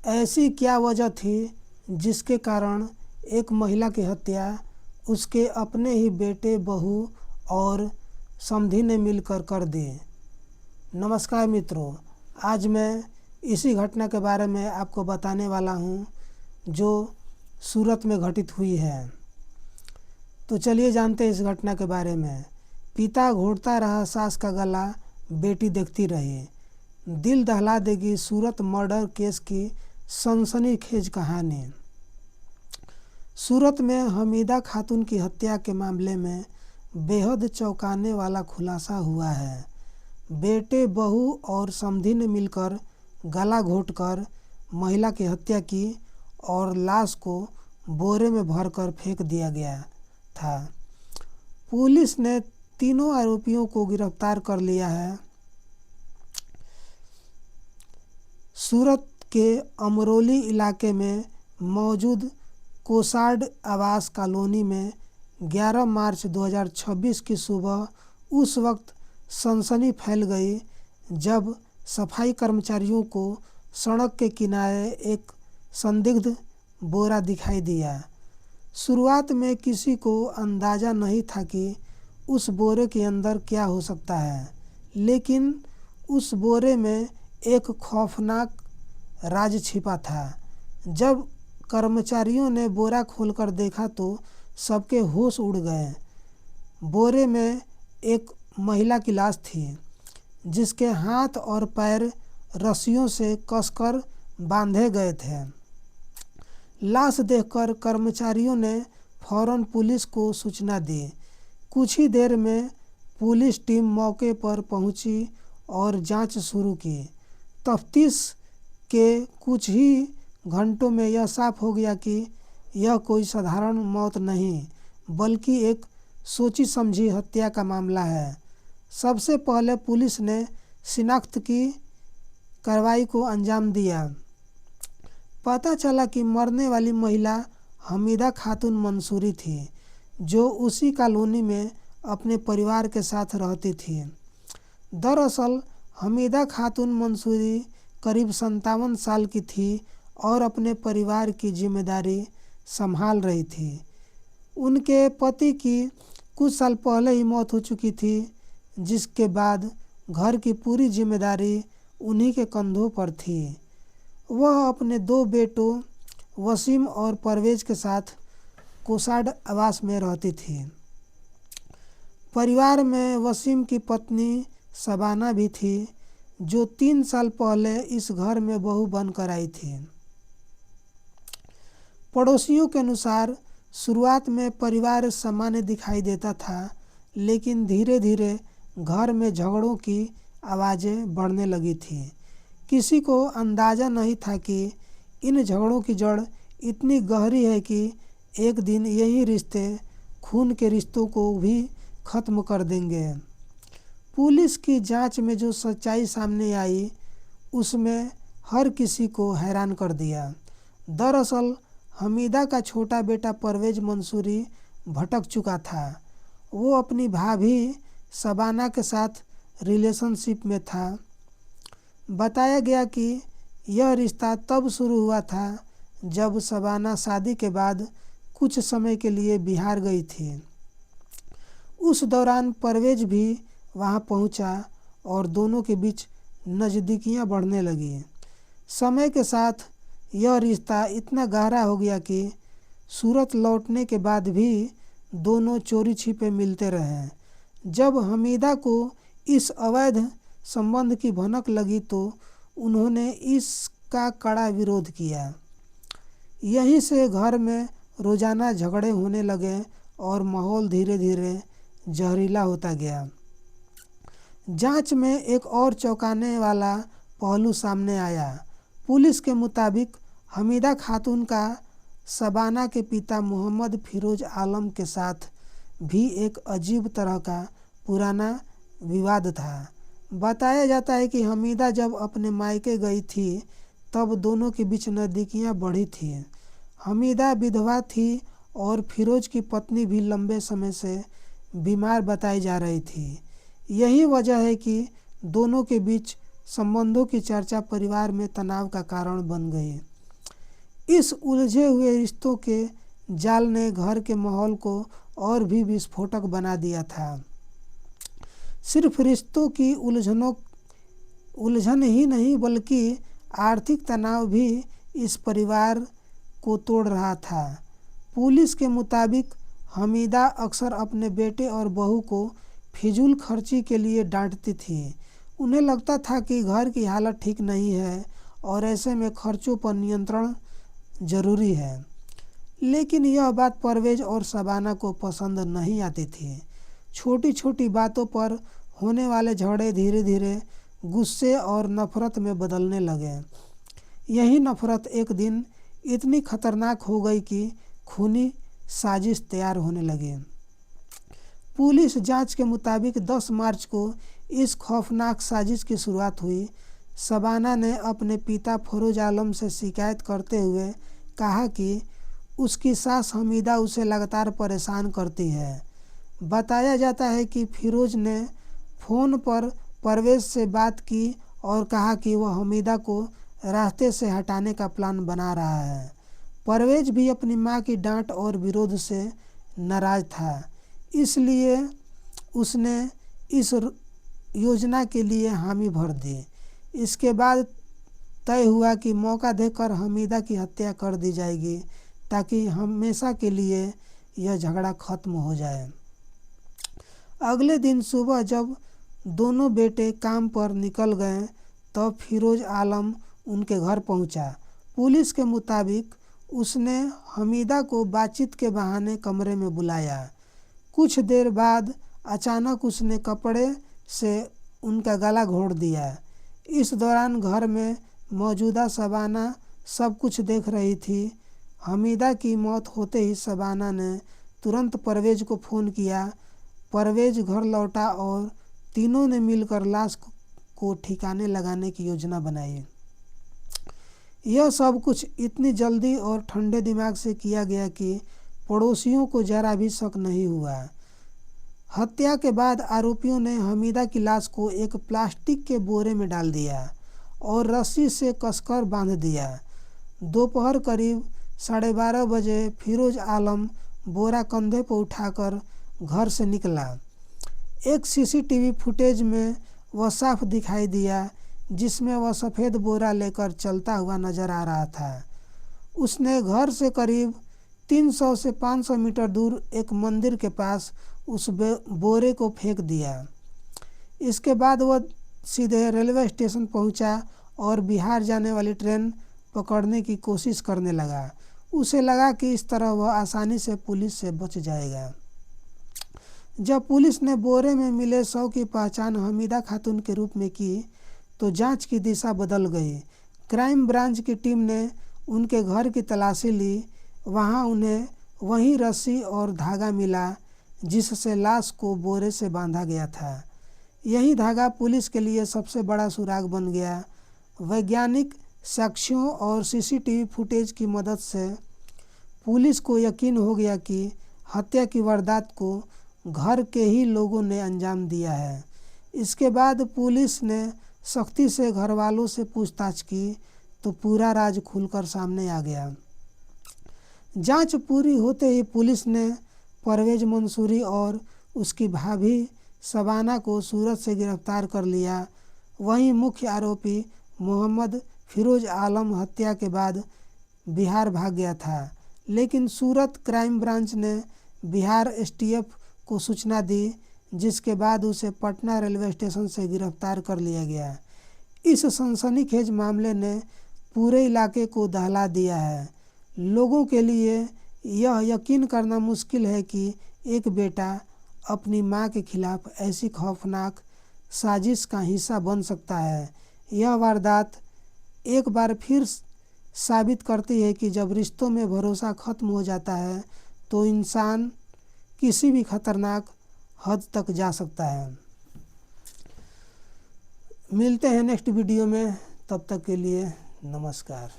ऐसी क्या वजह थी जिसके कारण एक महिला की हत्या उसके अपने ही बेटे, बहू और समधी ने मिलकर कर दी। नमस्कार मित्रों, आज मैं इसी घटना के बारे में आपको बताने वाला हूं जो सूरत में घटित हुई है। तो चलिए जानते हैं इस घटना के बारे में। पिता घोंटता रहा सास का गला, बेटी देखती रही। दिल दहला देगी सूरत मर्डर केस की सनसनीखेज कहानी। सूरत में हमीदा खातून की हत्या के मामले में बेहद चौंकाने वाला खुलासा हुआ है। बेटे, बहू और समधी ने मिलकर गला घोंटकर महिला की हत्या की और लाश को बोरे में भरकर फेंक दिया गया था। पुलिस ने तीनों आरोपियों को गिरफ्तार कर लिया है। सूरत के अमरोली इलाके में मौजूद कोसाड आवास कॉलोनी में 11 मार्च 2026 की सुबह उस वक्त सनसनी फैल गई जब सफाई कर्मचारियों को सड़क के किनारे एक संदिग्ध बोरा दिखाई दिया। शुरुआत में किसी को अंदाज़ा नहीं था कि उस बोरे के अंदर क्या हो सकता है, लेकिन उस बोरे में एक खौफनाक राज छिपा था। जब कर्मचारियों ने बोरा खोलकर देखा तो सबके होश उड़ गए। बोरे में एक महिला की लाश थी जिसके हाथ और पैर रस्सियों से कसकर बांधे गए थे। लाश देखकर कर्मचारियों ने फौरन पुलिस को सूचना दी। कुछ ही देर में पुलिस टीम मौके पर पहुंची और जांच शुरू की। तफ्तीश के कुछ ही घंटों में यह साफ हो गया कि यह कोई साधारण मौत नहीं बल्कि एक सोची समझी हत्या का मामला है। सबसे पहले पुलिस ने शिनाख्त की कार्रवाई को अंजाम दिया। पता चला कि मरने वाली महिला हमीदा खातून मंसूरी थी, जो उसी कॉलोनी में अपने परिवार के साथ रहती थी। दरअसल हमीदा खातून मंसूरी करीब 57 साल की थी और अपने परिवार की जिम्मेदारी संभाल रही थी। उनके पति की कुछ साल पहले ही मौत हो चुकी थी, जिसके बाद घर की पूरी जिम्मेदारी उन्हीं के कंधों पर थी। वह अपने 2 बेटों वसीम और परवेज के साथ कोसाड आवास में रहती थी। परिवार में वसीम की पत्नी शबाना भी थी, जो 3 साल पहले इस घर में बहू बनकर आई थी। पड़ोसियों के अनुसार शुरुआत में परिवार सामान्य दिखाई देता था, लेकिन धीरे धीरे घर में झगड़ों की आवाज़ें बढ़ने लगी थी। किसी को अंदाज़ा नहीं था कि इन झगड़ों की जड़ इतनी गहरी है कि एक दिन यही रिश्ते खून के रिश्तों को भी ख़त्म कर देंगे। पुलिस की जांच में जो सच्चाई सामने आई उसमें हर किसी को हैरान कर दिया। दरअसल हमीदा का छोटा बेटा परवेज मंसूरी भटक चुका था। वो अपनी भाभी शबाना के साथ रिलेशनशिप में था। बताया गया कि यह रिश्ता तब शुरू हुआ था जब शबाना शादी के बाद कुछ समय के लिए बिहार गई थी। उस दौरान परवेज भी वहां पहुंचा और दोनों के बीच नज़दीकियां बढ़ने लगी। समय के साथ यह रिश्ता इतना गहरा हो गया कि सूरत लौटने के बाद भी दोनों चोरी छिपे मिलते रहे। जब हमीदा को इस अवैध संबंध की भनक लगी तो उन्होंने इसका कड़ा विरोध किया। यहीं से घर में रोज़ाना झगड़े होने लगे और माहौल धीरे धीरे जहरीला होता गया। जांच में एक और चौंकाने वाला पहलू सामने आया। पुलिस के मुताबिक हमीदा खातून का शबाना के पिता मोहम्मद फिरोज आलम के साथ भी एक अजीब तरह का पुराना विवाद था। बताया जाता है कि हमीदा जब अपने मायके गई थी तब दोनों के बीच नज़दीकियां बढ़ी थी। हमीदा विधवा थी और फिरोज की पत्नी भी लंबे समय से बीमार बताई जा रही थी। यही वजह है कि दोनों के बीच संबंधों की चर्चा परिवार में तनाव का कारण बन गई। इस उलझे हुए रिश्तों के जाल ने घर के माहौल को और भी विस्फोटक बना दिया था। सिर्फ रिश्तों की उलझन ही नहीं बल्कि आर्थिक तनाव भी इस परिवार को तोड़ रहा था। पुलिस के मुताबिक हमीदा अक्सर अपने बेटे और बहू को फिजूल खर्ची के लिए डांटती थी। उन्हें लगता था कि घर की हालत ठीक नहीं है और ऐसे में खर्चों पर नियंत्रण जरूरी है। लेकिन यह बात परवेज और शबाना को पसंद नहीं आती थी। छोटी छोटी बातों पर होने वाले झगड़े धीरे धीरे गुस्से और नफरत में बदलने लगे। यही नफरत एक दिन इतनी खतरनाक हो गई कि खूनी साजिश तैयार होने लगी। पुलिस जांच के मुताबिक 10 मार्च को इस खौफनाक साजिश की शुरुआत हुई। शबाना ने अपने पिता फरोज आलम से शिकायत करते हुए कहा कि उसकी सास हमीदा उसे लगातार परेशान करती है। बताया जाता है कि फिरोज ने फ़ोन पर परवेज से बात की और कहा कि वह हमीदा को रास्ते से हटाने का प्लान बना रहा है। परवेज भी अपनी मां की डांट और विरोध से नाराज था, इसलिए उसने इस योजना के लिए हामी भर दी। इसके बाद तय हुआ कि मौका देकर हमीदा की हत्या कर दी जाएगी ताकि हमेशा के लिए यह झगड़ा खत्म हो जाए। अगले दिन सुबह जब दोनों बेटे काम पर निकल गए तब फिरोज आलम उनके घर पहुंचा। पुलिस के मुताबिक उसने हमीदा को बातचीत के बहाने कमरे में बुलाया। कुछ देर बाद अचानक उसने कपड़े से उनका गला घोंट दिया। इस दौरान घर में मौजूदा शबाना सब कुछ देख रही थी। हमीदा की मौत होते ही शबाना ने तुरंत परवेज को फ़ोन किया। परवेज घर लौटा और तीनों ने मिलकर लाश को ठिकाने लगाने की योजना बनाई। यह सब कुछ इतनी जल्दी और ठंडे दिमाग से किया गया कि पड़ोसियों को जरा भी शक नहीं हुआ। हत्या के बाद आरोपियों ने हमीदा की लाश को एक प्लास्टिक के बोरे में डाल दिया और रस्सी से कसकर बांध दिया। दोपहर करीब 12:30 बजे फिरोज आलम बोरा कंधे पर उठाकर घर से निकला। एक सीसीटीवी फुटेज में वह साफ दिखाई दिया जिसमें वह सफ़ेद बोरा लेकर चलता हुआ नजर आ रहा था। उसने घर से करीब 300 से 500 मीटर दूर एक मंदिर के पास उस बोरे को फेंक दिया। इसके बाद वह सीधे रेलवे स्टेशन पहुंचा और बिहार जाने वाली ट्रेन पकड़ने की कोशिश करने लगा। उसे लगा कि इस तरह वह आसानी से पुलिस से बच जाएगा। जब पुलिस ने बोरे में मिले शव की पहचान हमीदा खातून के रूप में की तो जांच की दिशा बदल गई। क्राइम ब्रांच की टीम ने उनके घर की तलाशी ली। वहां उन्हें वही रस्सी और धागा मिला जिससे लाश को बोरे से बांधा गया था। यही धागा पुलिस के लिए सबसे बड़ा सुराग बन गया। वैज्ञानिक साक्ष्यों और सीसीटीवी फुटेज की मदद से पुलिस को यकीन हो गया कि हत्या की वारदात को घर के ही लोगों ने अंजाम दिया है। इसके बाद पुलिस ने सख्ती से घर वालों से पूछताछ की तो पूरा राज खुलकर सामने आ गया। जांच पूरी होते ही पुलिस ने परवेज मंसूरी और उसकी भाभी शबाना को सूरत से गिरफ्तार कर लिया। वहीं मुख्य आरोपी मोहम्मद फिरोज आलम हत्या के बाद बिहार भाग गया था, लेकिन सूरत क्राइम ब्रांच ने बिहार एसटीएफ को सूचना दी, जिसके बाद उसे पटना रेलवे स्टेशन से गिरफ्तार कर लिया गया। इस सनसनीखेज मामले ने पूरे इलाके को दहला दिया है। लोगों के लिए यह यकीन करना मुश्किल है कि एक बेटा अपनी मां के खिलाफ ऐसी खौफनाक साजिश का हिस्सा बन सकता है। यह वारदात एक बार फिर साबित करती है कि जब रिश्तों में भरोसा खत्म हो जाता है तो इंसान किसी भी खतरनाक हद तक जा सकता है। मिलते हैं नेक्स्ट वीडियो में, तब तक के लिए नमस्कार।